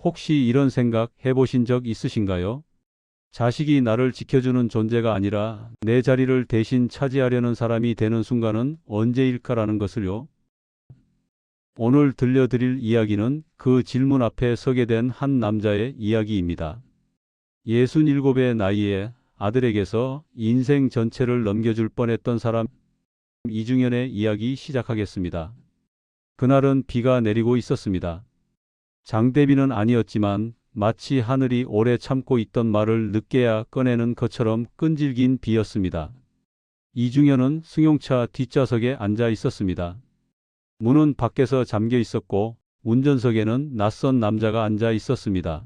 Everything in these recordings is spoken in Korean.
혹시 이런 생각 해보신 적 있으신가요? 자식이 나를 지켜주는 존재가 아니라 내 자리를 대신 차지하려는 사람이 되는 순간은 언제일까라는 것을요. 오늘 들려드릴 이야기는 그 질문 앞에 서게 된 한 남자의 이야기입니다. 67의 나이에 아들에게서 인생 전체를 넘겨줄 뻔했던 사람 이중현의 이야기 시작하겠습니다. 그날은 비가 내리고 있었습니다. 장대비는 아니었지만 마치 하늘이 오래 참고 있던 말을 늦게야 꺼내는 것처럼 끈질긴 비였습니다. 이중현은 승용차 뒷좌석에 앉아 있었습니다. 문은 밖에서 잠겨 있었고 운전석에는 낯선 남자가 앉아 있었습니다.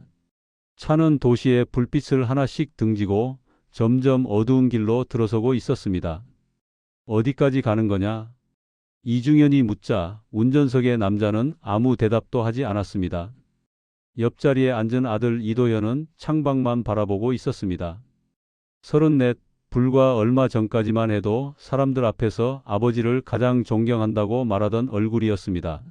차는 도시의 불빛을 하나씩 등지고 점점 어두운 길로 들어서고 있었습니다. 어디까지 가는 거냐? 이중현이 묻자 운전석의 남자는 아무 대답도 하지 않았습니다. 옆자리에 앉은 아들 이도현은 창밖만 바라보고 있었습니다. 34, 불과 얼마 전까지만 해도 사람들 앞에서 아버지를 가장 존경한다고 말하던 얼굴이었습니다.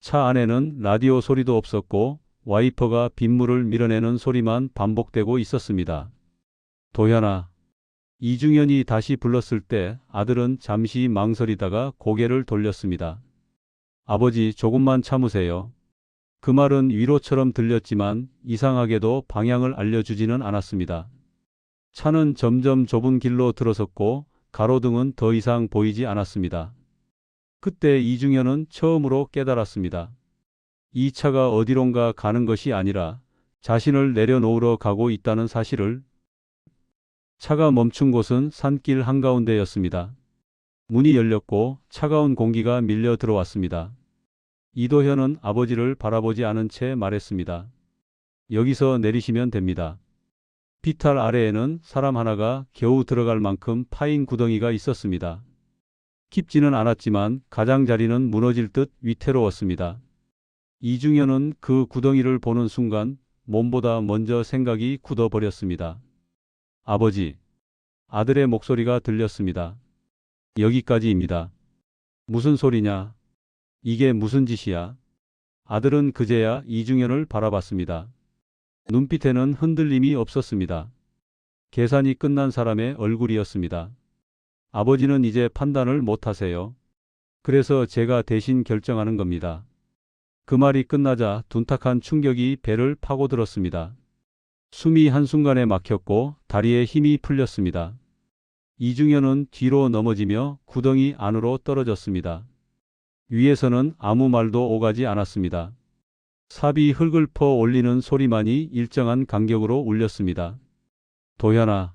차 안에는 라디오 소리도 없었고 와이퍼가 빗물을 밀어내는 소리만 반복되고 있었습니다. 도현아. 이중현이 다시 불렀을 때 아들은 잠시 망설이다가 고개를 돌렸습니다. 아버지, 조금만 참으세요. 그 말은 위로처럼 들렸지만 이상하게도 방향을 알려주지는 않았습니다. 차는 점점 좁은 길로 들어섰고 가로등은 더 이상 보이지 않았습니다. 그때 이중현은 처음으로 깨달았습니다. 이 차가 어디론가 가는 것이 아니라 자신을 내려놓으러 가고 있다는 사실을. 차가 멈춘 곳은 산길 한가운데였습니다. 문이 열렸고 차가운 공기가 밀려 들어왔습니다. 이도현은 아버지를 바라보지 않은 채 말했습니다. 여기서 내리시면 됩니다. 비탈 아래에는 사람 하나가 겨우 들어갈 만큼 파인 구덩이가 있었습니다. 깊지는 않았지만 가장자리는 무너질 듯 위태로웠습니다. 이중현은 그 구덩이를 보는 순간 몸보다 먼저 생각이 굳어버렸습니다. 아버지. 아들의 목소리가 들렸습니다. 여기까지입니다. 무슨 소리냐? 이게 무슨 짓이야? 아들은 그제야 이중현을 바라봤습니다. 눈빛에는 흔들림이 없었습니다. 계산이 끝난 사람의 얼굴이었습니다. 아버지는 이제 판단을 못하세요. 그래서 제가 대신 결정하는 겁니다. 그 말이 끝나자 둔탁한 충격이 배를 파고들었습니다. 숨이 한순간에 막혔고 다리에 힘이 풀렸습니다. 이중현은 뒤로 넘어지며 구덩이 안으로 떨어졌습니다. 위에서는 아무 말도 오가지 않았습니다. 삽이 흙을 퍼 올리는 소리만이 일정한 간격으로 울렸습니다. 도현아.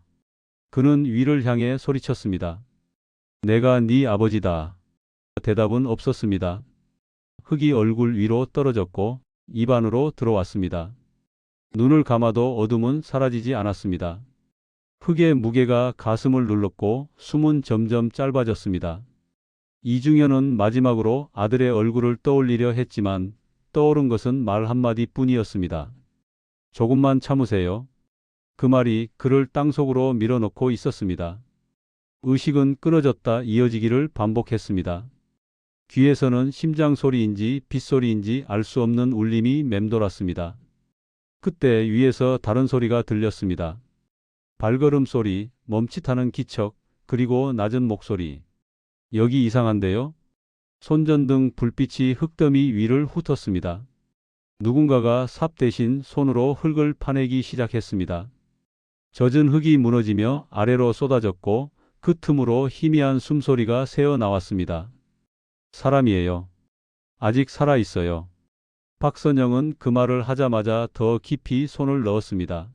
그는 위를 향해 소리쳤습니다. 내가 네 아버지다. 대답은 없었습니다. 흙이 얼굴 위로 떨어졌고 입 안으로 들어왔습니다. 눈을 감아도 어둠은 사라지지 않았습니다. 흙의 무게가 가슴을 눌렀고 숨은 점점 짧아졌습니다. 이중현은 마지막으로 아들의 얼굴을 떠올리려 했지만 떠오른 것은 말 한마디 뿐이었습니다. 조금만 참으세요. 그 말이 그를 땅속으로 밀어넣고 있었습니다. 의식은 끊어졌다 이어지기를 반복했습니다. 귀에서는 심장 소리인지 빗소리인지 알 수 없는 울림이 맴돌았습니다. 그때 위에서 다른 소리가 들렸습니다. 발걸음 소리, 멈칫하는 기척, 그리고 낮은 목소리. 여기 이상한데요? 손전등 불빛이 흙더미 위를 훑었습니다. 누군가가 삽 대신 손으로 흙을 파내기 시작했습니다. 젖은 흙이 무너지며 아래로 쏟아졌고 그 틈으로 희미한 숨소리가 새어 나왔습니다. 사람이에요. 아직 살아있어요. 박선영은 그 말을 하자마자 더 깊이 손을 넣었습니다.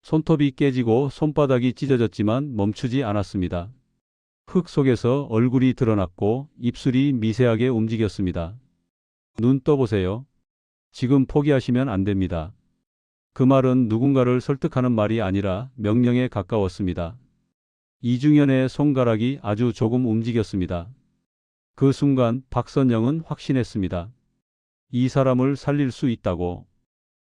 손톱이 깨지고 손바닥이 찢어졌지만 멈추지 않았습니다. 흙 속에서 얼굴이 드러났고 입술이 미세하게 움직였습니다. 눈 떠보세요. 지금 포기하시면 안 됩니다. 그 말은 누군가를 설득하는 말이 아니라 명령에 가까웠습니다. 이중현의 손가락이 아주 조금 움직였습니다. 그 순간 박선영은 확신했습니다. 이 사람을 살릴 수 있다고.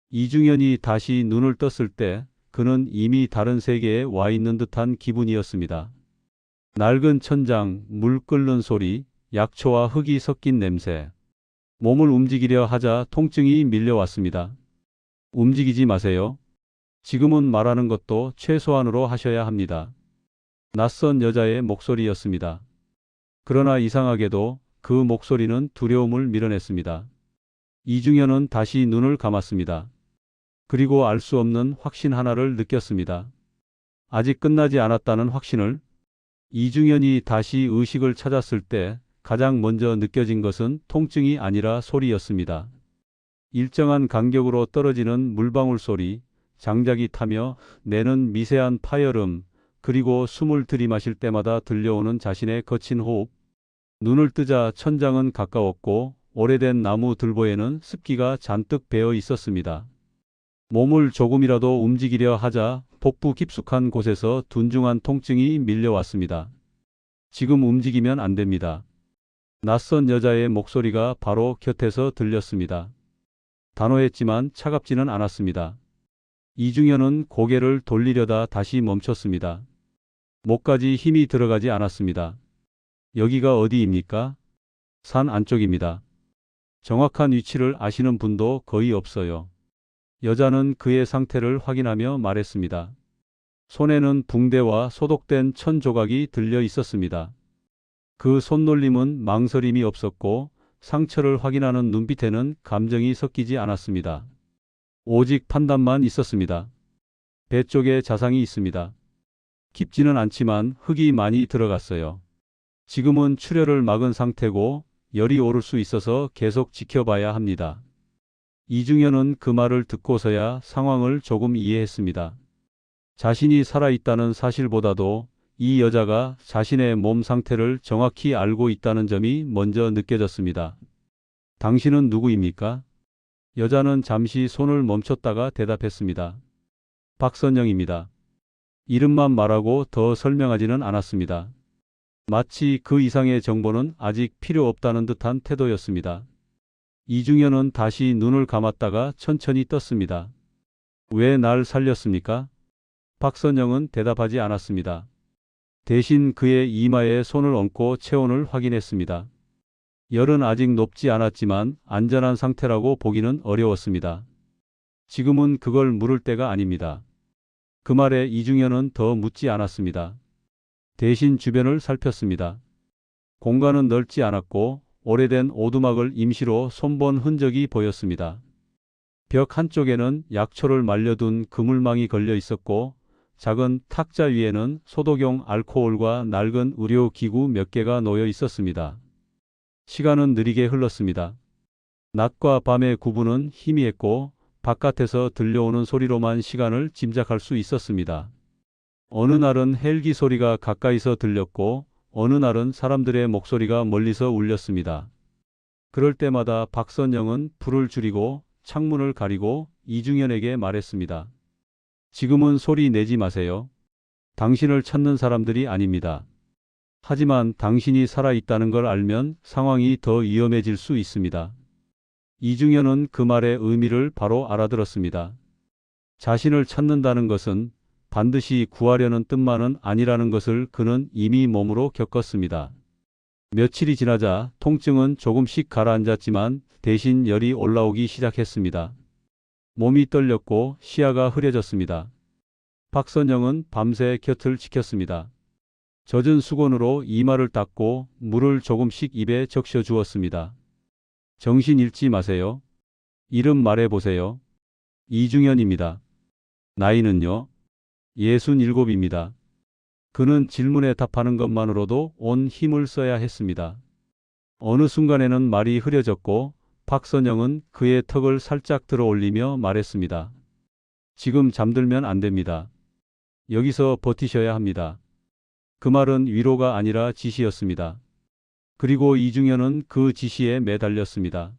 이중현이 다시 눈을 떴을 때 그는 이미 다른 세계에 와 있는 듯한 기분이었습니다. 낡은 천장, 물 끓는 소리, 약초와 흙이 섞인 냄새. 몸을 움직이려 하자 통증이 밀려왔습니다. 움직이지 마세요. 지금은 말하는 것도 최소한으로 하셔야 합니다. 낯선 여자의 목소리였습니다. 그러나 이상하게도 그 목소리는 두려움을 밀어냈습니다. 이중현은 다시 눈을 감았습니다. 그리고 알 수 없는 확신 하나를 느꼈습니다. 아직 끝나지 않았다는 확신을. 이중현이 다시 의식을 찾았을 때 가장 먼저 느껴진 것은 통증이 아니라 소리였습니다. 일정한 간격으로 떨어지는 물방울 소리, 장작이 타며 내는 미세한 파열음, 그리고 숨을 들이마실 때마다 들려오는 자신의 거친 호흡. 눈을 뜨자 천장은 가까웠고 오래된 나무 들보에는 습기가 잔뜩 배어 있었습니다. 몸을 조금이라도 움직이려 하자 복부 깊숙한 곳에서 둔중한 통증이 밀려왔습니다. 지금 움직이면 안 됩니다. 낯선 여자의 목소리가 바로 곁에서 들렸습니다. 단호했지만 차갑지는 않았습니다. 이중현은 고개를 돌리려다 다시 멈췄습니다. 목까지 힘이 들어가지 않았습니다. 여기가 어디입니까? 산 안쪽입니다. 정확한 위치를 아시는 분도 거의 없어요. 여자는 그의 상태를 확인하며 말했습니다. 손에는 붕대와 소독된 천 조각이 들려 있었습니다. 그 손놀림은 망설임이 없었고 상처를 확인하는 눈빛에는 감정이 섞이지 않았습니다. 오직 판단만 있었습니다. 배 쪽에 자상이 있습니다. 깊지는 않지만 흙이 많이 들어갔어요. 지금은 출혈을 막은 상태고 열이 오를 수 있어서 계속 지켜봐야 합니다. 이중현은 그 말을 듣고서야 상황을 조금 이해했습니다. 자신이 살아있다는 사실보다도 이 여자가 자신의 몸 상태를 정확히 알고 있다는 점이 먼저 느껴졌습니다. 당신은 누구입니까? 여자는 잠시 손을 멈췄다가 대답했습니다. 박선영입니다. 이름만 말하고 더 설명하지는 않았습니다. 마치 그 이상의 정보는 아직 필요 없다는 듯한 태도였습니다. 이중현은 다시 눈을 감았다가 천천히 떴습니다. 왜 날 살렸습니까? 박선영은 대답하지 않았습니다. 대신 그의 이마에 손을 얹고 체온을 확인했습니다. 열은 아직 높지 않았지만 안전한 상태라고 보기는 어려웠습니다. 지금은 그걸 물을 때가 아닙니다. 그 말에 이중현은 더 묻지 않았습니다. 대신 주변을 살폈습니다. 공간은 넓지 않았고 오래된 오두막을 임시로 손본 흔적이 보였습니다. 벽 한쪽에는 약초를 말려둔 그물망이 걸려 있었고 작은 탁자 위에는 소독용 알코올과 낡은 의료기구 몇 개가 놓여 있었습니다. 시간은 느리게 흘렀습니다. 낮과 밤의 구분은 희미했고 바깥에서 들려오는 소리로만 시간을 짐작할 수 있었습니다. 어느 날은 헬기 소리가 가까이서 들렸고 어느 날은 사람들의 목소리가 멀리서 울렸습니다. 그럴 때마다 박선영은 불을 줄이고 창문을 가리고 이중현에게 말했습니다. 지금은 소리 내지 마세요. 당신을 찾는 사람들이 아닙니다. 하지만 당신이 살아있다는 걸 알면 상황이 더 위험해질 수 있습니다. 이중현은 그 말의 의미를 바로 알아들었습니다. 자신을 찾는다는 것은 반드시 구하려는 뜻만은 아니라는 것을 그는 이미 몸으로 겪었습니다. 며칠이 지나자 통증은 조금씩 가라앉았지만 대신 열이 올라오기 시작했습니다. 몸이 떨렸고 시야가 흐려졌습니다. 박선영은 밤새 곁을 지켰습니다. 젖은 수건으로 이마를 닦고 물을 조금씩 입에 적셔 주었습니다. 정신 잃지 마세요. 이름 말해보세요. 이중현입니다. 나이는요? 67입니다. 그는 질문에 답하는 것만으로도 온 힘을 써야 했습니다. 어느 순간에는 말이 흐려졌고 박선영은 그의 턱을 살짝 들어 올리며 말했습니다. 지금 잠들면 안 됩니다. 여기서 버티셔야 합니다. 그 말은 위로가 아니라 지시였습니다. 그리고 이중현은 그 지시에 매달렸습니다.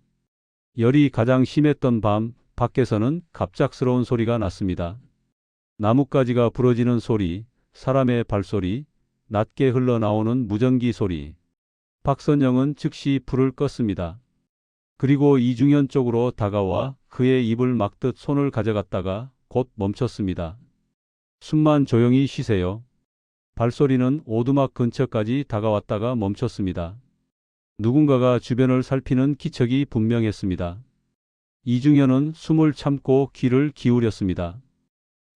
열이 가장 심했던 밤 밖에서는 갑작스러운 소리가 났습니다. 나뭇가지가 부러지는 소리, 사람의 발소리, 낮게 흘러나오는 무전기 소리. 박선영은 즉시 불을 껐습니다. 그리고 이중현 쪽으로 다가와 그의 입을 막듯 손을 가져갔다가 곧 멈췄습니다. 숨만 조용히 쉬세요. 발소리는 오두막 근처까지 다가왔다가 멈췄습니다. 누군가가 주변을 살피는 기척이 분명했습니다. 이중현은 숨을 참고 귀를 기울였습니다.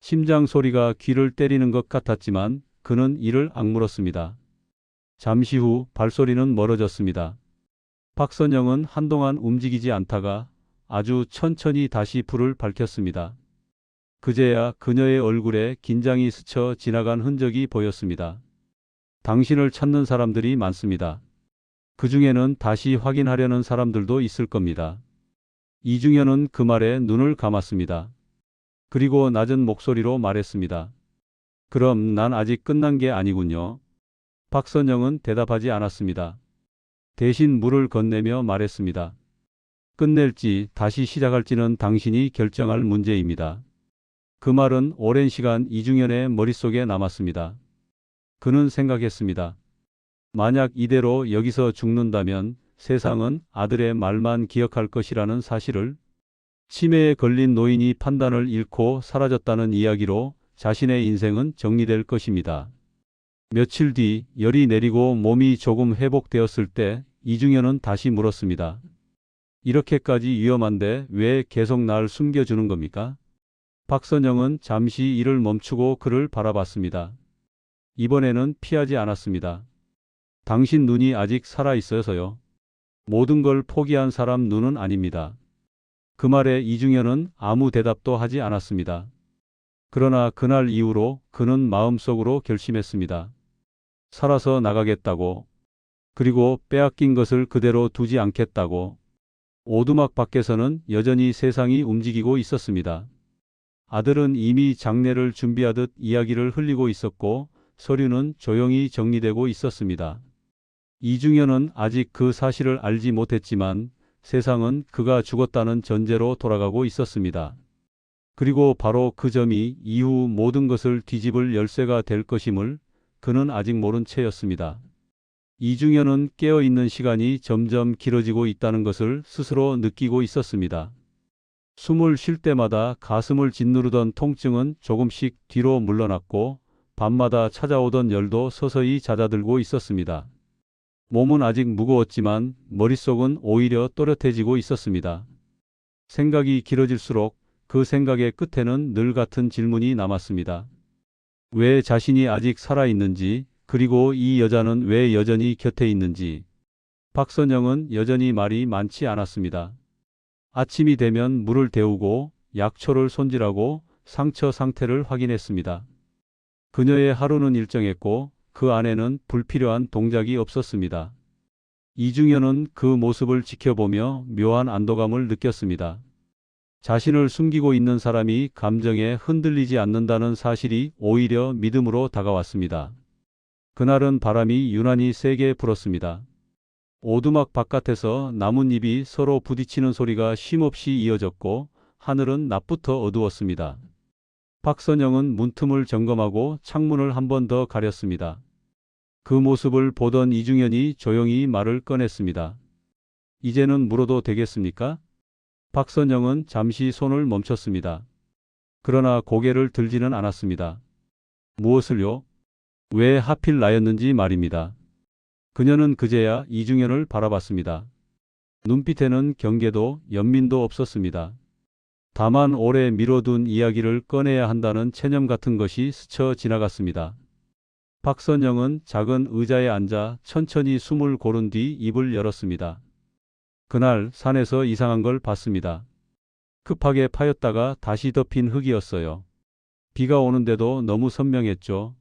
심장 소리가 귀를 때리는 것 같았지만 그는 이를 악물었습니다. 잠시 후 발소리는 멀어졌습니다. 박선영은 한동안 움직이지 않다가 아주 천천히 다시 불을 밝혔습니다. 그제야 그녀의 얼굴에 긴장이 스쳐 지나간 흔적이 보였습니다. 당신을 찾는 사람들이 많습니다. 그 중에는 다시 확인하려는 사람들도 있을 겁니다. 이중현은 그 말에 눈을 감았습니다. 그리고 낮은 목소리로 말했습니다. 그럼 난 아직 끝난 게 아니군요. 박선영은 대답하지 않았습니다. 대신 물을 건네며 말했습니다. 끝낼지 다시 시작할지는 당신이 결정할 문제입니다. 그 말은 오랜 시간 이중현의 머릿속에 남았습니다. 그는 생각했습니다. 만약 이대로 여기서 죽는다면 세상은 아들의 말만 기억할 것이라는 사실을, 치매에 걸린 노인이 판단을 잃고 사라졌다는 이야기로 자신의 인생은 정리될 것입니다. 며칠 뒤 열이 내리고 몸이 조금 회복되었을 때 이중현은 다시 물었습니다. 이렇게까지 위험한데 왜 계속 날 숨겨주는 겁니까? 박선영은 잠시 일을 멈추고 그를 바라봤습니다. 이번에는 피하지 않았습니다. 당신 눈이 아직 살아있어서요. 모든 걸 포기한 사람 눈은 아닙니다. 그 말에 이중현은 아무 대답도 하지 않았습니다. 그러나 그날 이후로 그는 마음속으로 결심했습니다. 살아서 나가겠다고. 그리고 빼앗긴 것을 그대로 두지 않겠다고. 오두막 밖에서는 여전히 세상이 움직이고 있었습니다. 아들은 이미 장례를 준비하듯 이야기를 흘리고 있었고 서류는 조용히 정리되고 있었습니다. 이중현은 아직 그 사실을 알지 못했지만 세상은 그가 죽었다는 전제로 돌아가고 있었습니다. 그리고 바로 그 점이 이후 모든 것을 뒤집을 열쇠가 될 것임을 그는 아직 모른 채였습니다. 이중현은 깨어있는 시간이 점점 길어지고 있다는 것을 스스로 느끼고 있었습니다. 숨을 쉴 때마다 가슴을 짓누르던 통증은 조금씩 뒤로 물러났고 밤마다 찾아오던 열도 서서히 잦아들고 있었습니다. 몸은 아직 무거웠지만 머릿속은 오히려 또렷해지고 있었습니다. 생각이 길어질수록 그 생각의 끝에는 늘 같은 질문이 남았습니다. 왜 자신이 아직 살아있는지, 그리고 이 여자는 왜 여전히 곁에 있는지. 박선영은 여전히 말이 많지 않았습니다. 아침이 되면 물을 데우고 약초를 손질하고 상처 상태를 확인했습니다. 그녀의 하루는 일정했고 그 안에는 불필요한 동작이 없었습니다. 이중현은 그 모습을 지켜보며 묘한 안도감을 느꼈습니다. 자신을 숨기고 있는 사람이 감정에 흔들리지 않는다는 사실이 오히려 믿음으로 다가왔습니다. 그날은 바람이 유난히 세게 불었습니다. 오두막 바깥에서 나뭇잎이 서로 부딪히는 소리가 쉼없이 이어졌고 하늘은 낮부터 어두웠습니다. 박선영은 문틈을 점검하고 창문을 한 번 더 가렸습니다. 그 모습을 보던 이중현이 조용히 말을 꺼냈습니다. 이제는 물어도 되겠습니까? 박선영은 잠시 손을 멈췄습니다. 그러나 고개를 들지는 않았습니다. 무엇을요? 왜 하필 나였는지 말입니다. 그녀는 그제야 이중현을 바라봤습니다. 눈빛에는 경계도 연민도 없었습니다. 다만 오래 미뤄둔 이야기를 꺼내야 한다는 체념 같은 것이 스쳐 지나갔습니다. 박선영은 작은 의자에 앉아 천천히 숨을 고른 뒤 입을 열었습니다. 그날 산에서 이상한 걸 봤습니다. 급하게 파였다가 다시 덮인 흙이었어요. 비가 오는데도 너무 선명했죠.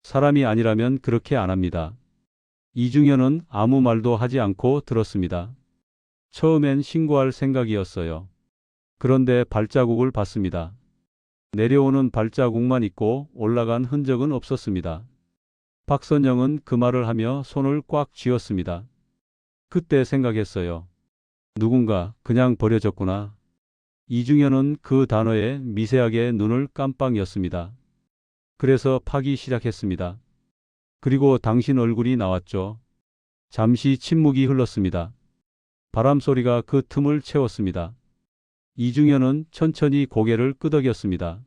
사람이 아니라면 그렇게 안 합니다. 이중현은 아무 말도 하지 않고 들었습니다. 처음엔 신고할 생각이었어요. 그런데 발자국을 봤습니다. 내려오는 발자국만 있고 올라간 흔적은 없었습니다. 박선영은 그 말을 하며 손을 꽉 쥐었습니다. 그때 생각했어요. 누군가 그냥 버려졌구나. 이중현은 그 단어에 미세하게 눈을 깜빡 였습니다. 그래서 파기 시작했습니다. 그리고 당신 얼굴이 나왔죠. 잠시 침묵이 흘렀습니다. 바람 소리가 그 틈을 채웠습니다. 이중현은 천천히 고개를 끄덕였습니다.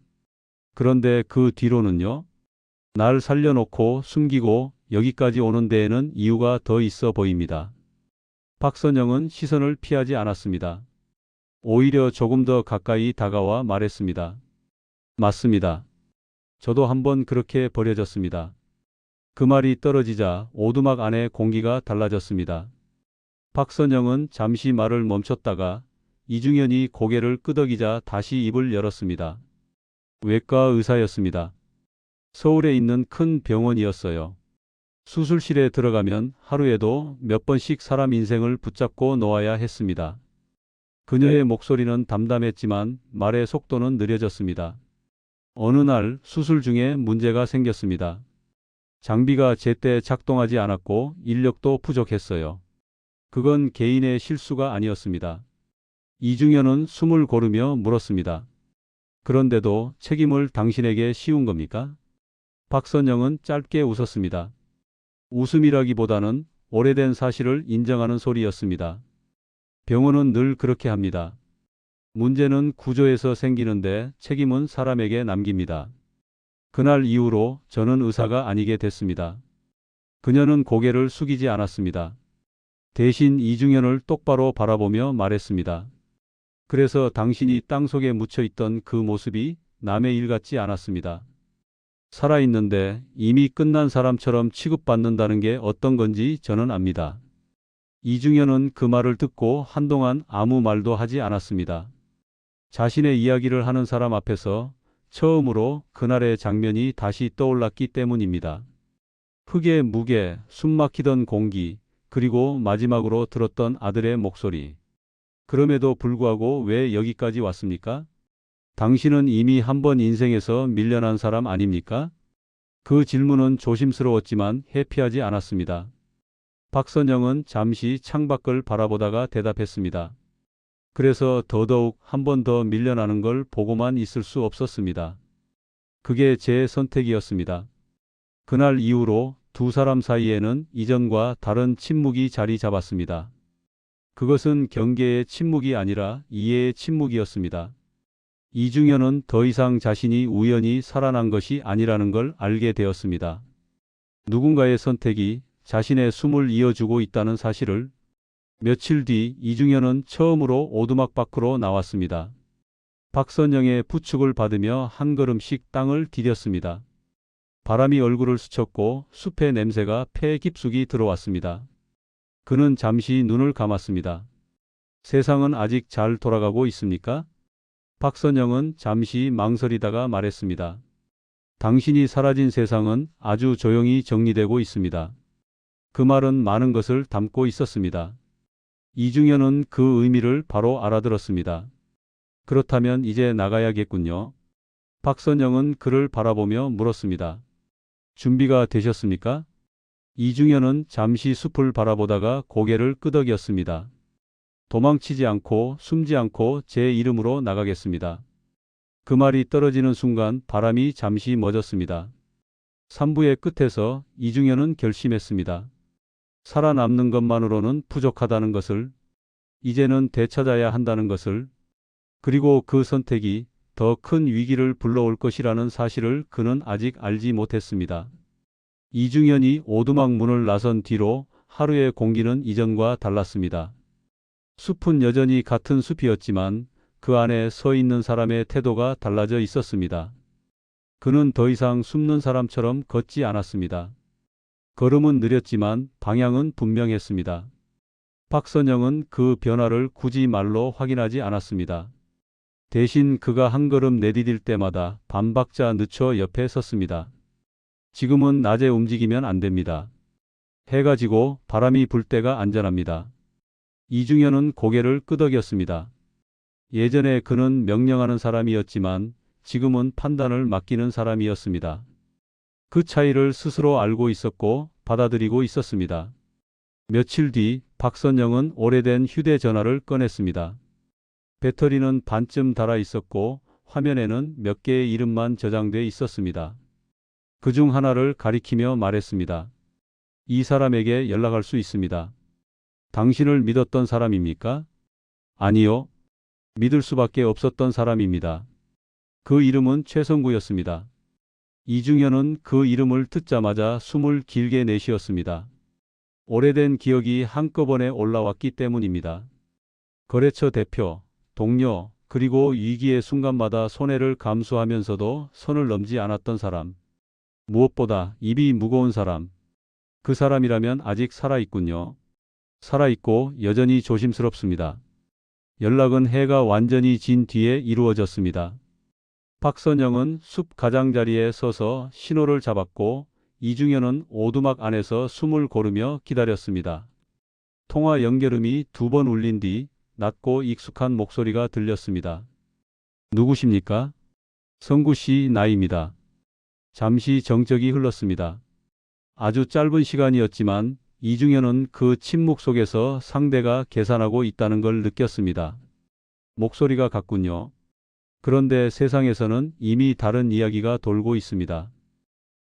그런데 그 뒤로는요? 날 살려놓고 숨기고 여기까지 오는 데에는 이유가 더 있어 보입니다. 박선영은 시선을 피하지 않았습니다. 오히려 조금 더 가까이 다가와 말했습니다. 맞습니다. 저도 한번 그렇게 버려졌습니다. 그 말이 떨어지자 오두막 안의 공기가 달라졌습니다. 박선영은 잠시 말을 멈췄다가 이중현이 고개를 끄덕이자 다시 입을 열었습니다. 외과 의사였습니다. 서울에 있는 큰 병원이었어요. 수술실에 들어가면 하루에도 몇 번씩 사람 인생을 붙잡고 놓아야 했습니다. 그녀의 목소리는 담담했지만 말의 속도는 느려졌습니다. 어느 날 수술 중에 문제가 생겼습니다. 장비가 제때 작동하지 않았고 인력도 부족했어요. 그건 개인의 실수가 아니었습니다. 이중현은 숨을 고르며 물었습니다. 그런데도 책임을 당신에게 씌운 겁니까? 박선영은 짧게 웃었습니다. 웃음이라기보다는 오래된 사실을 인정하는 소리였습니다. 병원은 늘 그렇게 합니다. 문제는 구조에서 생기는데 책임은 사람에게 남깁니다. 그날 이후로 저는 의사가 아니게 됐습니다. 그녀는 고개를 숙이지 않았습니다. 대신 이중현을 똑바로 바라보며 말했습니다. 그래서 당신이 땅속에 묻혀있던 그 모습이 남의 일 같지 않았습니다. 살아있는데 이미 끝난 사람처럼 취급받는다는 게 어떤 건지 저는 압니다. 이중현은 그 말을 듣고 한동안 아무 말도 하지 않았습니다. 자신의 이야기를 하는 사람 앞에서 처음으로 그날의 장면이 다시 떠올랐기 때문입니다. 흙의 무게, 숨막히던 공기, 그리고 마지막으로 들었던 아들의 목소리. 그럼에도 불구하고 왜 여기까지 왔습니까? 당신은 이미 한 번 인생에서 밀려난 사람 아닙니까? 그 질문은 조심스러웠지만 회피하지 않았습니다. 박선영은 잠시 창밖을 바라보다가 대답했습니다. 그래서 더더욱 한 번 더 밀려나는 걸 보고만 있을 수 없었습니다. 그게 제 선택이었습니다. 그날 이후로 두 사람 사이에는 이전과 다른 침묵이 자리 잡았습니다. 그것은 경계의 침묵이 아니라 이해의 침묵이었습니다. 이중현은 더 이상 자신이 우연히 살아난 것이 아니라는 걸 알게 되었습니다. 누군가의 선택이 자신의 숨을 이어주고 있다는 사실을. 며칠 뒤 이중현은 처음으로 오두막 밖으로 나왔습니다. 박선영의 부축을 받으며 한 걸음씩 땅을 디뎠습니다. 바람이 얼굴을 스쳤고 숲의 냄새가 폐 깊숙이 들어왔습니다. 그는 잠시 눈을 감았습니다. 세상은 아직 잘 돌아가고 있습니까? 박선영은 잠시 망설이다가 말했습니다. 당신이 사라진 세상은 아주 조용히 정리되고 있습니다. 그 말은 많은 것을 담고 있었습니다. 이중현은 그 의미를 바로 알아들었습니다. 그렇다면 이제 나가야겠군요. 박선영은 그를 바라보며 물었습니다. 준비가 되셨습니까? 이중현은 잠시 숲을 바라보다가 고개를 끄덕였습니다. 도망치지 않고 숨지 않고 제 이름으로 나가겠습니다. 그 말이 떨어지는 순간 바람이 잠시 멎었습니다. 산부의 끝에서 이중현은 결심했습니다. 살아남는 것만으로는 부족하다는 것을, 이제는 되찾아야 한다는 것을, 그리고 그 선택이 더 큰 위기를 불러올 것이라는 사실을 그는 아직 알지 못했습니다. 이중현이 오두막 문을 나선 뒤로 하루의 공기는 이전과 달랐습니다. 숲은 여전히 같은 숲이었지만 그 안에 서 있는 사람의 태도가 달라져 있었습니다. 그는 더 이상 숨는 사람처럼 걷지 않았습니다. 걸음은 느렸지만 방향은 분명했습니다. 박선영은 그 변화를 굳이 말로 확인하지 않았습니다. 대신 그가 한 걸음 내디딜 때마다 반박자 늦춰 옆에 섰습니다. 지금은 낮에 움직이면 안 됩니다. 해가 지고 바람이 불 때가 안전합니다. 이중현은 고개를 끄덕였습니다. 예전에 그는 명령하는 사람이었지만 지금은 판단을 맡기는 사람이었습니다. 그 차이를 스스로 알고 있었고 받아들이고 있었습니다. 며칠 뒤 박선영은 오래된 휴대전화를 꺼냈습니다. 배터리는 반쯤 닳아 있었고 화면에는 몇 개의 이름만 저장돼 있었습니다. 그중 하나를 가리키며 말했습니다. 이 사람에게 연락할 수 있습니다. 당신을 믿었던 사람입니까? 아니요. 믿을 수밖에 없었던 사람입니다. 그 이름은 최성구였습니다. 이중현은 그 이름을 듣자마자 숨을 길게 내쉬었습니다. 오래된 기억이 한꺼번에 올라왔기 때문입니다. 거래처 대표, 동료, 그리고 위기의 순간마다 손해를 감수하면서도 선을 넘지 않았던 사람. 무엇보다 입이 무거운 사람. 그 사람이라면 아직 살아있군요. 살아있고 여전히 조심스럽습니다. 연락은 해가 완전히 진 뒤에 이루어졌습니다. 박선영은 숲 가장자리에 서서 신호를 잡았고 이중현은 오두막 안에서 숨을 고르며 기다렸습니다. 통화 연결음이 2번 울린 뒤 낮고 익숙한 목소리가 들렸습니다. 누구십니까? 성구 씨 나이입니다. 잠시 정적이 흘렀습니다. 아주 짧은 시간이었지만 이중현은 그 침묵 속에서 상대가 계산하고 있다는 걸 느꼈습니다. 목소리가 같군요. 그런데 세상에서는 이미 다른 이야기가 돌고 있습니다.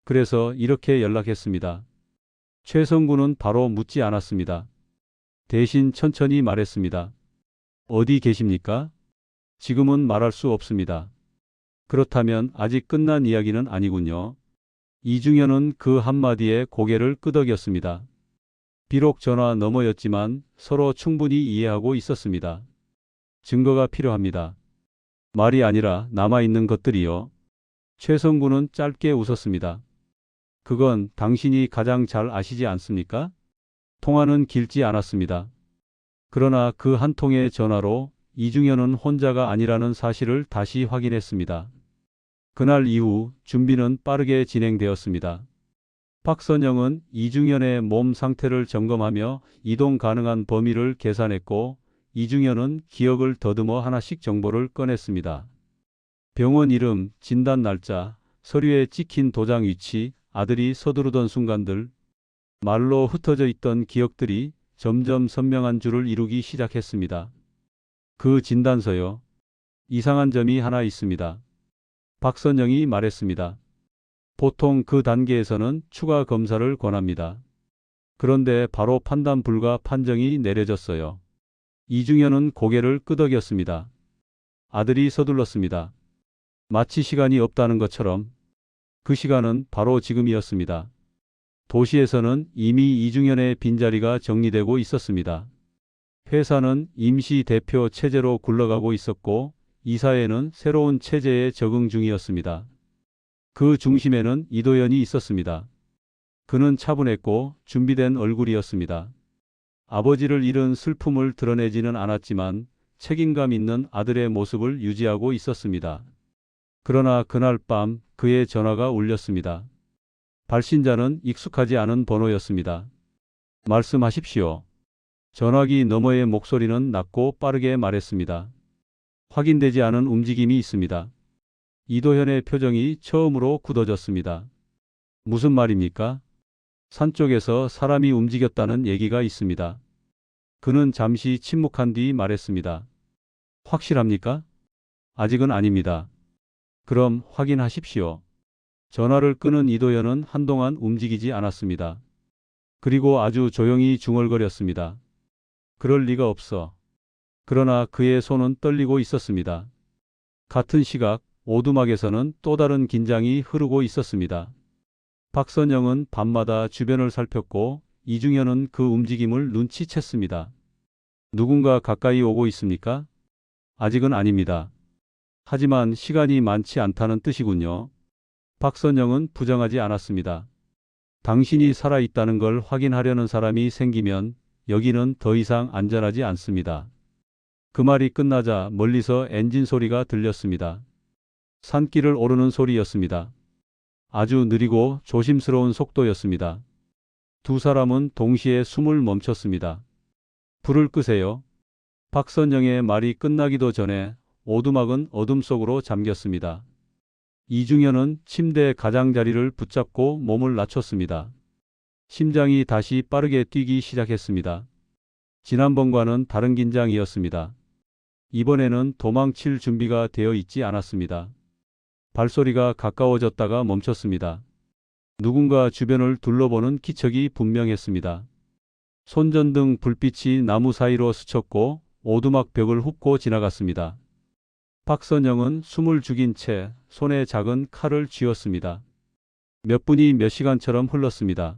그래서 이렇게 연락했습니다. 최성구는 바로 묻지 않았습니다. 대신 천천히 말했습니다. 어디 계십니까? 지금은 말할 수 없습니다. 그렇다면 아직 끝난 이야기는 아니군요. 이중현은 그 한마디에 고개를 끄덕였습니다. 비록 전화 너머였지만 서로 충분히 이해하고 있었습니다. 증거가 필요합니다. 말이 아니라 남아있는 것들이요. 최성구는 짧게 웃었습니다. 그건 당신이 가장 잘 아시지 않습니까? 통화는 길지 않았습니다. 그러나 그 한 통의 전화로 이중현은 혼자가 아니라는 사실을 다시 확인했습니다. 그날 이후 준비는 빠르게 진행되었습니다. 박선영은 이중현의 몸 상태를 점검하며 이동 가능한 범위를 계산했고 이중현은 기억을 더듬어 하나씩 정보를 꺼냈습니다. 병원 이름, 진단 날짜, 서류에 찍힌 도장 위치, 아들이 서두르던 순간들, 말로 흩어져 있던 기억들이 점점 선명한 줄을 이루기 시작했습니다. 그 진단서요. 이상한 점이 하나 있습니다. 박선영이 말했습니다. 보통 그 단계에서는 추가 검사를 권합니다. 그런데 바로 판단 불가 판정이 내려졌어요. 이중현은 고개를 끄덕였습니다. 아들이 서둘렀습니다. 마치 시간이 없다는 것처럼 그 시간은 바로 지금이었습니다. 도시에서는 이미 이중현의 빈자리가 정리되고 있었습니다. 회사는 임시 대표 체제로 굴러가고 있었고 이사회는 새로운 체제에 적응 중이었습니다. 그 중심에는 이도현이 있었습니다. 그는 차분했고 준비된 얼굴이었습니다. 아버지를 잃은 슬픔을 드러내지는 않았지만 책임감 있는 아들의 모습을 유지하고 있었습니다. 그러나 그날 밤 그의 전화가 울렸습니다. 발신자는 익숙하지 않은 번호였습니다. 말씀하십시오. 전화기 너머의 목소리는 낮고 빠르게 말했습니다. 확인되지 않은 움직임이 있습니다. 이도현의 표정이 처음으로 굳어졌습니다. 무슨 말입니까? 산 쪽에서 사람이 움직였다는 얘기가 있습니다. 그는 잠시 침묵한 뒤 말했습니다. 확실합니까? 아직은 아닙니다. 그럼 확인하십시오. 전화를 끄는 이도현은 한동안 움직이지 않았습니다. 그리고 아주 조용히 중얼거렸습니다. 그럴 리가 없어. 그러나 그의 손은 떨리고 있었습니다. 같은 시각 오두막에서는 또 다른 긴장이 흐르고 있었습니다. 박선영은 밤마다 주변을 살폈고 이중현은 그 움직임을 눈치챘습니다. 누군가 가까이 오고 있습니까? 아직은 아닙니다. 하지만 시간이 많지 않다는 뜻이군요. 박선영은 부정하지 않았습니다. 당신이 살아있다는 걸 확인하려는 사람이 생기면 여기는 더 이상 안전하지 않습니다. 그 말이 끝나자 멀리서 엔진 소리가 들렸습니다. 산길을 오르는 소리였습니다. 아주 느리고 조심스러운 속도였습니다. 두 사람은 동시에 숨을 멈췄습니다. 불을 끄세요. 박선영의 말이 끝나기도 전에 오두막은 어둠 속으로 잠겼습니다. 이중현은 침대 가장자리를 붙잡고 몸을 낮췄습니다. 심장이 다시 빠르게 뛰기 시작했습니다. 지난번과는 다른 긴장이었습니다. 이번에는 도망칠 준비가 되어 있지 않았습니다. 발소리가 가까워졌다가 멈췄습니다. 누군가 주변을 둘러보는 기척이 분명했습니다. 손전등 불빛이 나무 사이로 스쳤고 오두막 벽을 훅고 지나갔습니다. 박선영은 숨을 죽인 채 손에 작은 칼을 쥐었습니다. 몇 분이 몇 시간처럼 흘렀습니다.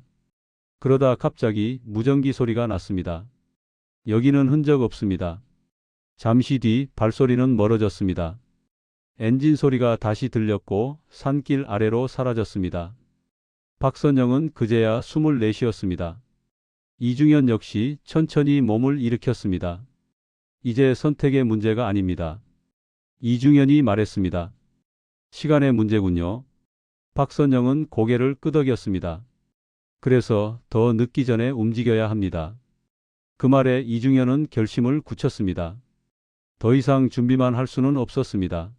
그러다 갑자기 무전기 소리가 났습니다. 여기는 흔적 없습니다. 잠시 뒤 발소리는 멀어졌습니다. 엔진 소리가 다시 들렸고 산길 아래로 사라졌습니다. 박선영은 그제야 숨을 내쉬었습니다. 이중현 역시 천천히 몸을 일으켰습니다. 이제 선택의 문제가 아닙니다. 이중현이 말했습니다. 시간의 문제군요. 박선영은 고개를 끄덕였습니다. 그래서 더 늦기 전에 움직여야 합니다. 그 말에 이중현은 결심을 굳혔습니다. 더 이상 준비만 할 수는 없었습니다.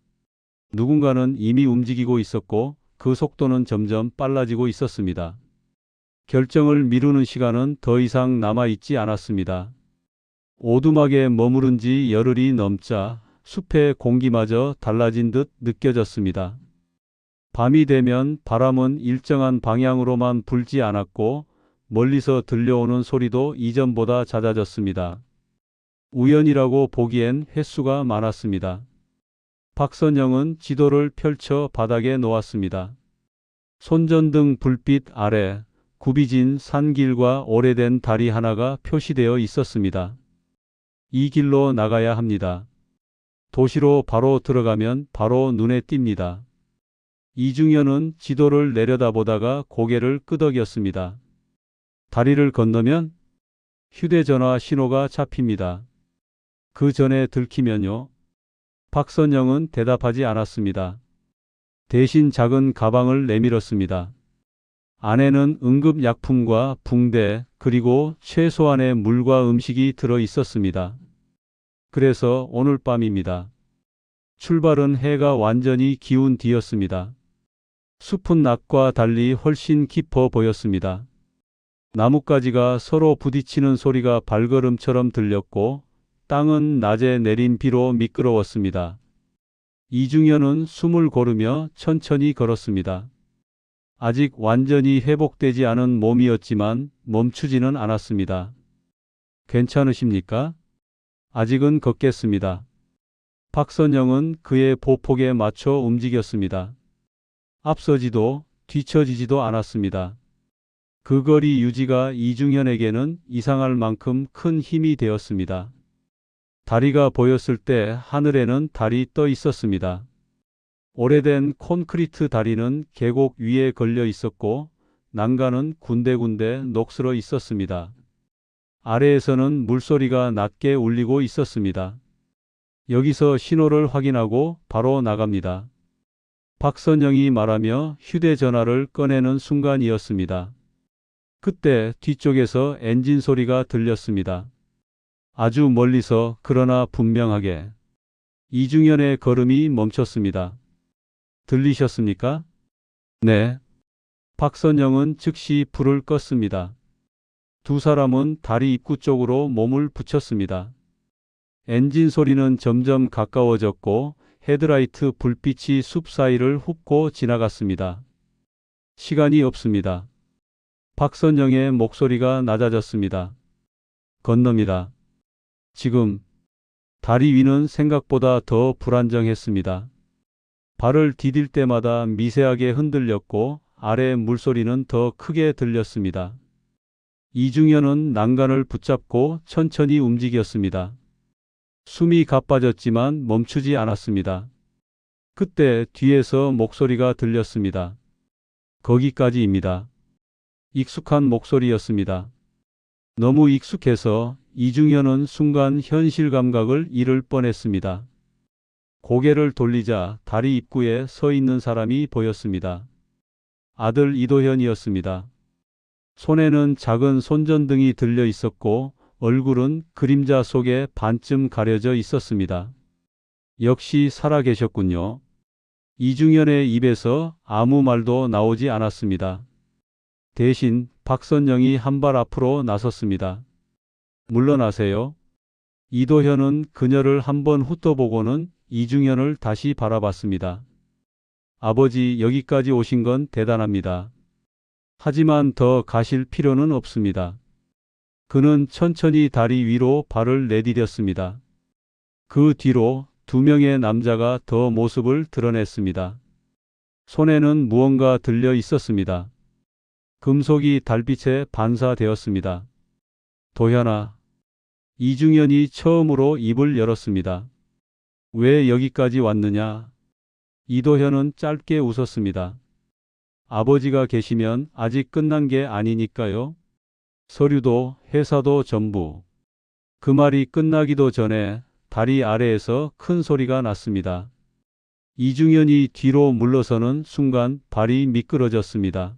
누군가는 이미 움직이고 있었고 그 속도는 점점 빨라지고 있었습니다. 결정을 미루는 시간은 더 이상 남아있지 않았습니다. 오두막에 머무른 지 열흘이 넘자 숲의 공기마저 달라진 듯 느껴졌습니다. 밤이 되면 바람은 일정한 방향으로만 불지 않았고 멀리서 들려오는 소리도 이전보다 잦아졌습니다. 우연이라고 보기엔 횟수가 많았습니다. 박선영은 지도를 펼쳐 바닥에 놓았습니다. 손전등 불빛 아래 굽이진 산길과 오래된 다리 하나가 표시되어 있었습니다. 이 길로 나가야 합니다. 도시로 바로 들어가면 바로 눈에 띕니다. 이중현은 지도를 내려다보다가 고개를 끄덕였습니다. 다리를 건너면 휴대전화 신호가 잡힙니다. 그 전에 들키면요. 박선영은 대답하지 않았습니다. 대신 작은 가방을 내밀었습니다. 안에는 응급약품과 붕대 그리고 최소한의 물과 음식이 들어 있었습니다. 그래서 오늘 밤입니다. 출발은 해가 완전히 기운 뒤였습니다. 숲은 낮과 달리 훨씬 깊어 보였습니다. 나뭇가지가 서로 부딪히는 소리가 발걸음처럼 들렸고 땅은 낮에 내린 비로 미끄러웠습니다. 이중현은 숨을 고르며 천천히 걸었습니다. 아직 완전히 회복되지 않은 몸이었지만 멈추지는 않았습니다. 괜찮으십니까? 아직은 걷겠습니다. 박선영은 그의 보폭에 맞춰 움직였습니다. 앞서지도 뒤처지지도 않았습니다. 그 거리 유지가 이중현에게는 이상할 만큼 큰 힘이 되었습니다. 다리가 보였을 때 하늘에는 달이 떠 있었습니다. 오래된 콘크리트 다리는 계곡 위에 걸려 있었고 난간은 군데군데 녹슬어 있었습니다. 아래에서는 물소리가 낮게 울리고 있었습니다. 여기서 신호를 확인하고 바로 나갑니다. 박선영이 말하며 휴대전화를 꺼내는 순간이었습니다. 그때 뒤쪽에서 엔진 소리가 들렸습니다. 아주 멀리서 그러나 분명하게. 이중현의 걸음이 멈췄습니다. 들리셨습니까? 네. 박선영은 즉시 불을 껐습니다. 두 사람은 다리 입구 쪽으로 몸을 붙였습니다. 엔진 소리는 점점 가까워졌고 헤드라이트 불빛이 숲 사이를 훑고 지나갔습니다. 시간이 없습니다. 박선영의 목소리가 낮아졌습니다. 건넙니다. 지금. 다리 위는 생각보다 더 불안정했습니다. 발을 디딜 때마다 미세하게 흔들렸고 아래 물소리는 더 크게 들렸습니다. 이중현은 난간을 붙잡고 천천히 움직였습니다. 숨이 가빠졌지만 멈추지 않았습니다. 그때 뒤에서 목소리가 들렸습니다. 거기까지입니다. 익숙한 목소리였습니다. 너무 익숙해서 이중현은 순간 현실 감각을 잃을 뻔했습니다. 고개를 돌리자 다리 입구에 서 있는 사람이 보였습니다. 아들 이도현이었습니다. 손에는 작은 손전등이 들려 있었고 얼굴은 그림자 속에 반쯤 가려져 있었습니다. 역시 살아계셨군요. 이중현의 입에서 아무 말도 나오지 않았습니다. 대신 박선영이 한 발 앞으로 나섰습니다. 물러나세요. 이도현은 그녀를 한번 훑어보고는 이중현을 다시 바라봤습니다. 아버지, 여기까지 오신 건 대단합니다. 하지만 더 가실 필요는 없습니다. 그는 천천히 다리 위로 발을 내디뎠습니다. 그 뒤로 두 명의 남자가 더 모습을 드러냈습니다. 손에는 무언가 들려 있었습니다. 금속이 달빛에 반사되었습니다. 도현아. 이중현이 처음으로 입을 열었습니다. 왜 여기까지 왔느냐? 이도현은 짧게 웃었습니다. 아버지가 계시면 아직 끝난 게 아니니까요. 서류도 회사도 전부. 그 말이 끝나기도 전에 다리 아래에서 큰 소리가 났습니다. 이중현이 뒤로 물러서는 순간 발이 미끄러졌습니다.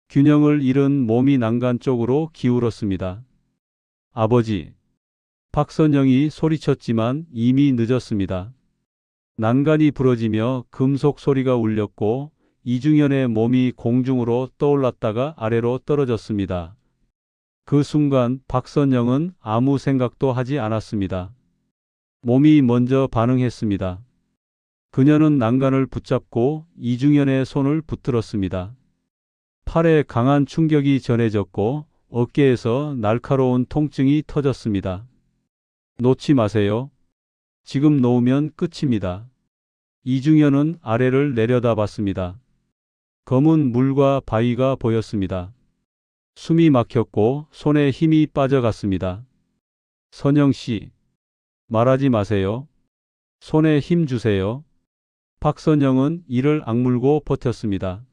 균형을 잃은 몸이 난간 쪽으로 기울었습니다. 아버지. 박선영이 소리쳤지만 이미 늦었습니다. 난간이 부러지며 금속 소리가 울렸고 이중현의 몸이 공중으로 떠올랐다가 아래로 떨어졌습니다. 그 순간 박선영은 아무 생각도 하지 않았습니다. 몸이 먼저 반응했습니다. 그녀는 난간을 붙잡고 이중현의 손을 붙들었습니다. 팔에 강한 충격이 전해졌고 어깨에서 날카로운 통증이 터졌습니다. 놓지 마세요. 지금 놓으면 끝입니다. 이중현은 아래를 내려다봤습니다. 검은 물과 바위가 보였습니다. 숨이 막혔고 손에 힘이 빠져갔습니다. 선영 씨, 말하지 마세요. 손에 힘 주세요. 박선영은 이를 악물고 버텼습니다.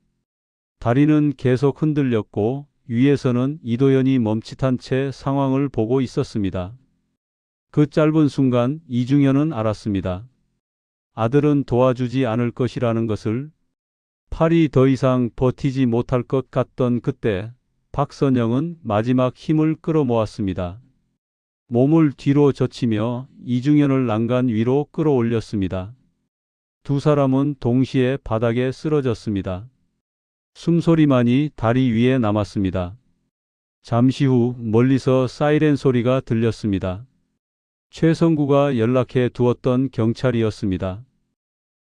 다리는 계속 흔들렸고 위에서는 이도현이 멈칫한 채 상황을 보고 있었습니다. 그 짧은 순간 이중현은 알았습니다. 아들은 도와주지 않을 것이라는 것을. 팔이 더 이상 버티지 못할 것 같던 그때 박선영은 마지막 힘을 끌어모았습니다. 몸을 뒤로 젖히며 이중현을 난간 위로 끌어올렸습니다. 두 사람은 동시에 바닥에 쓰러졌습니다. 숨소리만이 다리 위에 남았습니다. 잠시 후 멀리서 사이렌 소리가 들렸습니다. 최성구가 연락해 두었던 경찰이었습니다.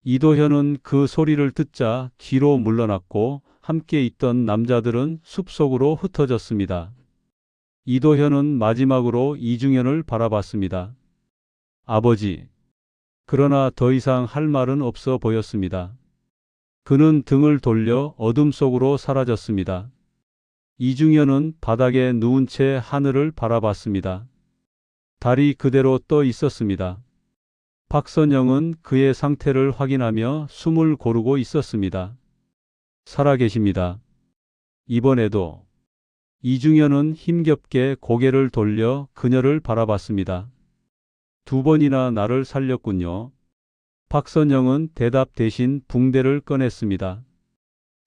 이도현은 그 소리를 듣자 뒤로 물러났고 함께 있던 남자들은 숲속으로 흩어졌습니다. 이도현은 마지막으로 이중현을 바라봤습니다. 아버지. 그러나 더 이상 할 말은 없어 보였습니다. 그는 등을 돌려 어둠 속으로 사라졌습니다. 이중현은 바닥에 누운 채 하늘을 바라봤습니다. 달이 그대로 떠 있었습니다. 박선영은 그의 상태를 확인하며 숨을 고르고 있었습니다. 살아계십니다. 이번에도. 이중현은 힘겹게 고개를 돌려 그녀를 바라봤습니다. 두 번이나 나를 살렸군요. 박선영은 대답 대신 붕대를 꺼냈습니다.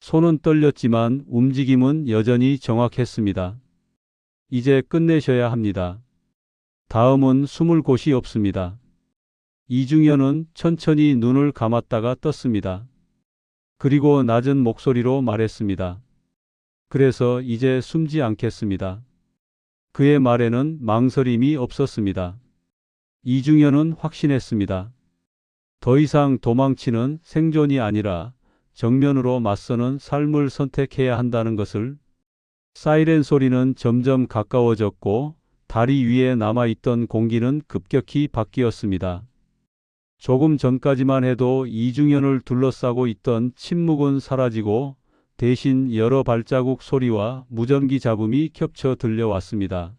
손은 떨렸지만 움직임은 여전히 정확했습니다. 이제 끝내셔야 합니다. 다음은 숨을 곳이 없습니다. 이중현은 천천히 눈을 감았다가 떴습니다. 그리고 낮은 목소리로 말했습니다. 그래서 이제 숨지 않겠습니다. 그의 말에는 망설임이 없었습니다. 이중현은 확신했습니다. 더 이상 도망치는 생존이 아니라 정면으로 맞서는 삶을 선택해야 한다는 것을. 사이렌 소리는 점점 가까워졌고 다리 위에 남아있던 공기는 급격히 바뀌었습니다. 조금 전까지만 해도 이중현을 둘러싸고 있던 침묵은 사라지고 대신 여러 발자국 소리와 무전기 잡음이 겹쳐 들려왔습니다.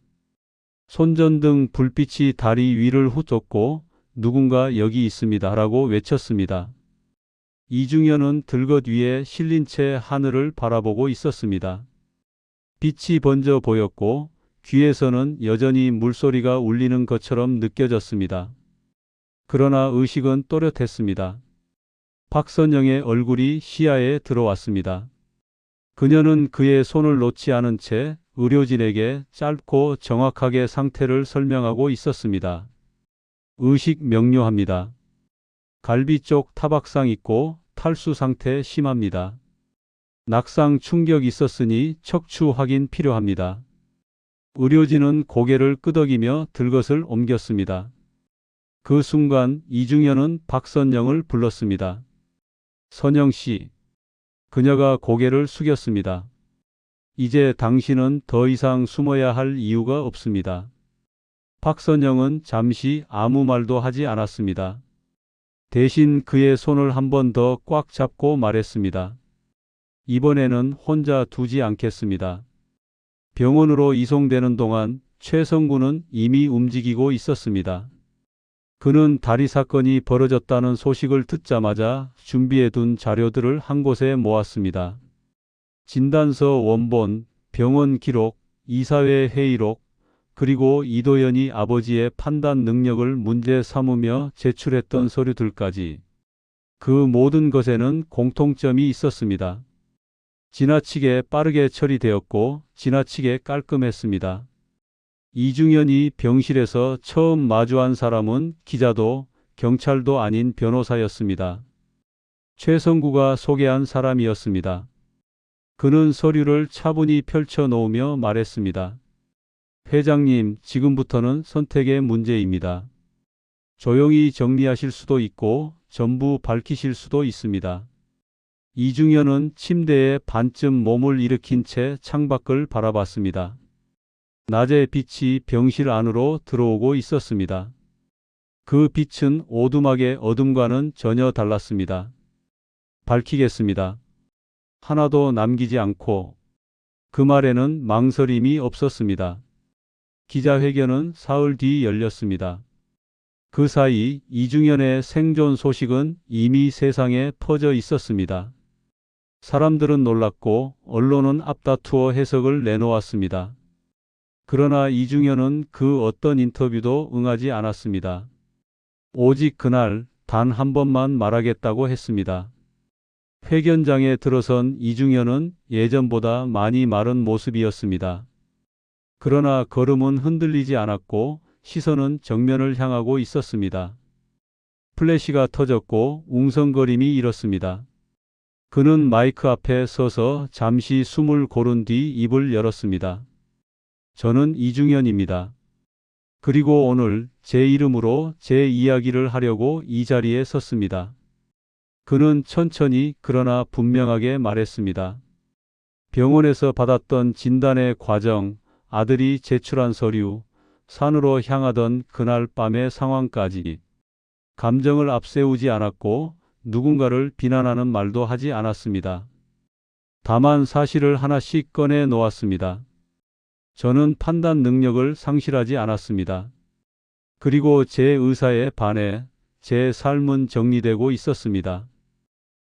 손전등 불빛이 다리 위를 훑었고 누군가 여기 있습니다 라고 외쳤습니다. 이중현은 들것 위에 실린 채 하늘을 바라보고 있었습니다. 빛이 번져 보였고 귀에서는 여전히 물소리가 울리는 것처럼 느껴졌습니다. 그러나 의식은 또렷했습니다. 박선영의 얼굴이 시야에 들어왔습니다. 그녀는 그의 손을 놓지 않은 채 의료진에게 짧고 정확하게 상태를 설명하고 있었습니다. 의식 명료합니다. 갈비 쪽 타박상 있고 탈수 상태 심합니다. 낙상 충격 있었으니 척추 확인 필요합니다. 의료진은 고개를 끄덕이며 들것을 옮겼습니다. 그 순간 이중현은 박선영을 불렀습니다. 선영 씨. 그녀가 고개를 숙였습니다. 이제 당신은 더 이상 숨어야 할 이유가 없습니다. 박선영은 잠시 아무 말도 하지 않았습니다. 대신 그의 손을 한 번 더 꽉 잡고 말했습니다. 이번에는 혼자 두지 않겠습니다. 병원으로 이송되는 동안 최성구는 이미 움직이고 있었습니다. 그는 다리 사건이 벌어졌다는 소식을 듣자마자 준비해둔 자료들을 한 곳에 모았습니다. 진단서 원본, 병원 기록, 이사회 회의록, 그리고 이도현이 아버지의 판단 능력을 문제 삼으며 제출했던 서류들까지. 그 모든 것에는 공통점이 있었습니다. 지나치게 빠르게 처리되었고 지나치게 깔끔했습니다. 이중현이 병실에서 처음 마주한 사람은 기자도 경찰도 아닌 변호사였습니다. 최성구가 소개한 사람이었습니다. 그는 서류를 차분히 펼쳐 놓으며 말했습니다. 회장님, 지금부터는 선택의 문제입니다. 조용히 정리하실 수도 있고 전부 밝히실 수도 있습니다. 이중현은 침대에 반쯤 몸을 일으킨 채 창밖을 바라봤습니다. 낮의 빛이 병실 안으로 들어오고 있었습니다. 그 빛은 오두막의 어둠과는 전혀 달랐습니다. 밝히겠습니다. 하나도 남기지 않고. 그 말에는 망설임이 없었습니다. 기자회견은 사흘 뒤 열렸습니다. 그 사이 이중현의 생존 소식은 이미 세상에 퍼져 있었습니다. 사람들은 놀랐고 언론은 앞다투어 해석을 내놓았습니다. 그러나 이중현은 그 어떤 인터뷰도 응하지 않았습니다. 오직 그날 단 한 번만 말하겠다고 했습니다. 회견장에 들어선 이중현은 예전보다 많이 마른 모습이었습니다. 그러나 걸음은 흔들리지 않았고 시선은 정면을 향하고 있었습니다. 플래시가 터졌고 웅성거림이 일었습니다. 그는 마이크 앞에 서서 잠시 숨을 고른 뒤 입을 열었습니다. 저는 이중현입니다. 그리고 오늘 제 이름으로 제 이야기를 하려고 이 자리에 섰습니다. 그는 천천히 그러나 분명하게 말했습니다. 병원에서 받았던 진단의 과정, 아들이 제출한 서류, 산으로 향하던 그날 밤의 상황까지 감정을 앞세우지 않았고 누군가를 비난하는 말도 하지 않았습니다. 다만 사실을 하나씩 꺼내 놓았습니다. 저는 판단 능력을 상실하지 않았습니다. 그리고 제 의사에 반해 제 삶은 정리되고 있었습니다.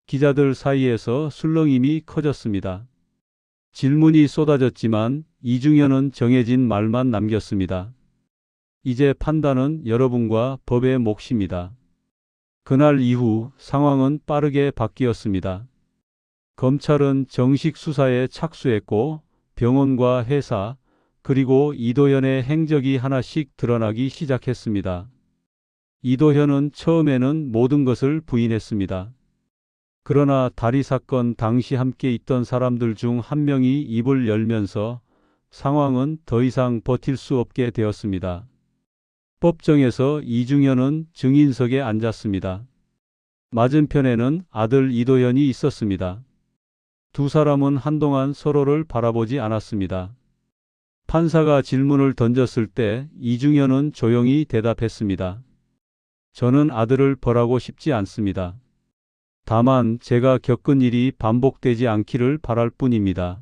기자들 사이에서 술렁임이 커졌습니다. 질문이 쏟아졌지만 이중현은 정해진 말만 남겼습니다. 이제 판단은 여러분과 법의 몫입니다. 그날 이후 상황은 빠르게 바뀌었습니다. 검찰은 정식 수사에 착수했고 병원과 회사 그리고 이도현의 행적이 하나씩 드러나기 시작했습니다. 이도현은 처음에는 모든 것을 부인했습니다. 그러나 다리 사건 당시 함께 있던 사람들 중 한 명이 입을 열면서 상황은 더 이상 버틸 수 없게 되었습니다. 법정에서 이중현은 증인석에 앉았습니다. 맞은편에는 아들 이도현이 있었습니다. 두 사람은 한동안 서로를 바라보지 않았습니다. 판사가 질문을 던졌을 때 이중현은 조용히 대답했습니다. 저는 아들을 벌하고 싶지 않습니다. 다만 제가 겪은 일이 반복되지 않기를 바랄 뿐입니다.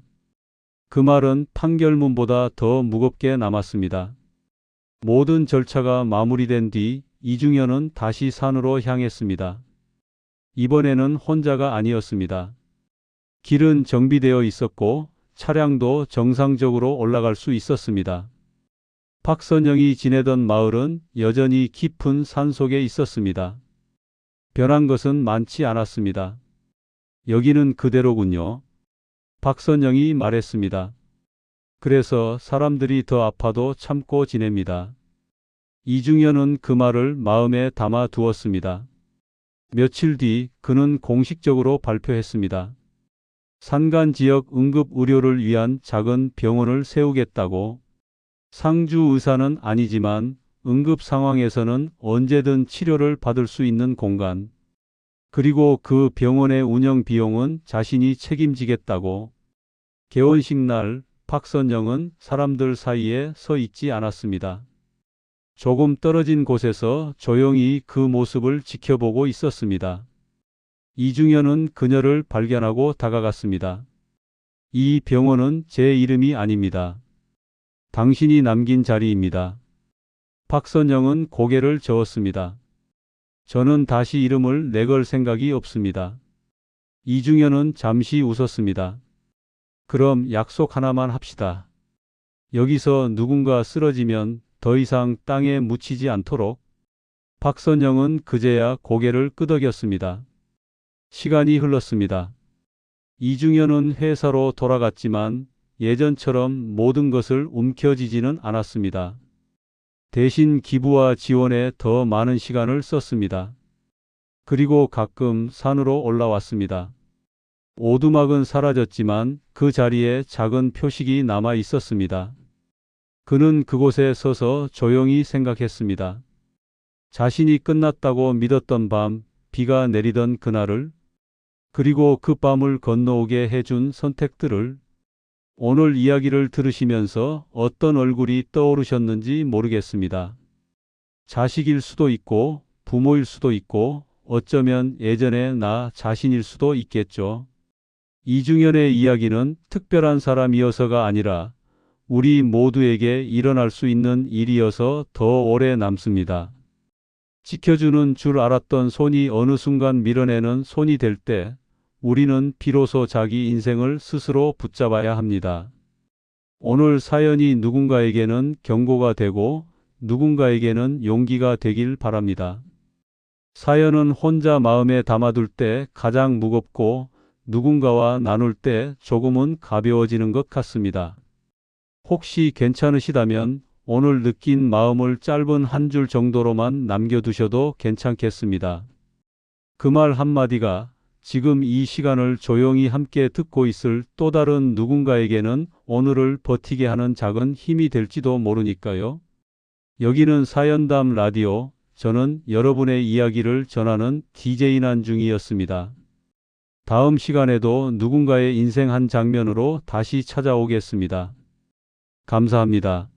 그 말은 판결문보다 더 무겁게 남았습니다. 모든 절차가 마무리된 뒤 이중현은 다시 산으로 향했습니다. 이번에는 혼자가 아니었습니다. 길은 정비되어 있었고 차량도 정상적으로 올라갈 수 있었습니다. 박선영이 지내던 마을은 여전히 깊은 산속에 있었습니다. 변한 것은 많지 않았습니다. 여기는 그대로군요. 박선영이 말했습니다. 그래서 사람들이 더 아파도 참고 지냅니다. 이중현은 그 말을 마음에 담아 두었습니다. 며칠 뒤 그는 공식적으로 발표했습니다. 산간 지역 응급 의료를 위한 작은 병원을 세우겠다고. 상주 의사는 아니지만 응급 상황에서는 언제든 치료를 받을 수 있는 공간. 그리고 그 병원의 운영 비용은 자신이 책임지겠다고. 개원식 날 박선영은 사람들 사이에 서 있지 않았습니다. 조금 떨어진 곳에서 조용히 그 모습을 지켜보고 있었습니다. 이중현은 그녀를 발견하고 다가갔습니다. 이 병원은 제 이름이 아닙니다. 당신이 남긴 자리입니다. 박선영은 고개를 저었습니다. 저는 다시 이름을 내걸 생각이 없습니다. 이중현은 잠시 웃었습니다. 그럼 약속 하나만 합시다. 여기서 누군가 쓰러지면 더 이상 땅에 묻히지 않도록. 박선영은 그제야 고개를 끄덕였습니다. 시간이 흘렀습니다. 이중현은 회사로 돌아갔지만 예전처럼 모든 것을 움켜쥐지는 않았습니다. 대신 기부와 지원에 더 많은 시간을 썼습니다. 그리고 가끔 산으로 올라왔습니다. 오두막은 사라졌지만 그 자리에 작은 표식이 남아 있었습니다. 그는 그곳에 서서 조용히 생각했습니다. 자신이 끝났다고 믿었던 밤, 비가 내리던 그날을, 그리고 그 밤을 건너오게 해준 선택들을. 오늘 이야기를 들으시면서 어떤 얼굴이 떠오르셨는지 모르겠습니다. 자식일 수도 있고, 부모일 수도 있고, 어쩌면 예전의 나 자신일 수도 있겠죠. 이중현의 이야기는 특별한 사람이어서가 아니라 우리 모두에게 일어날 수 있는 일이어서 더 오래 남습니다. 지켜주는 줄 알았던 손이 어느 순간 밀어내는 손이 될 때, 우리는 비로소 자기 인생을 스스로 붙잡아야 합니다. 오늘 사연이 누군가에게는 경고가 되고 누군가에게는 용기가 되길 바랍니다. 사연은 혼자 마음에 담아둘 때 가장 무겁고 누군가와 나눌 때 조금은 가벼워지는 것 같습니다. 혹시 괜찮으시다면 오늘 느낀 마음을 짧은 한 줄 정도로만 남겨두셔도 괜찮겠습니다. 그 말 한마디가 지금 이 시간을 조용히 함께 듣고 있을 또 다른 누군가에게는 오늘을 버티게 하는 작은 힘이 될지도 모르니까요. 여기는 사연담 라디오, 저는 여러분의 이야기를 전하는 DJ 난중이었습니다. 다음 시간에도 누군가의 인생 한 장면으로 다시 찾아오겠습니다. 감사합니다.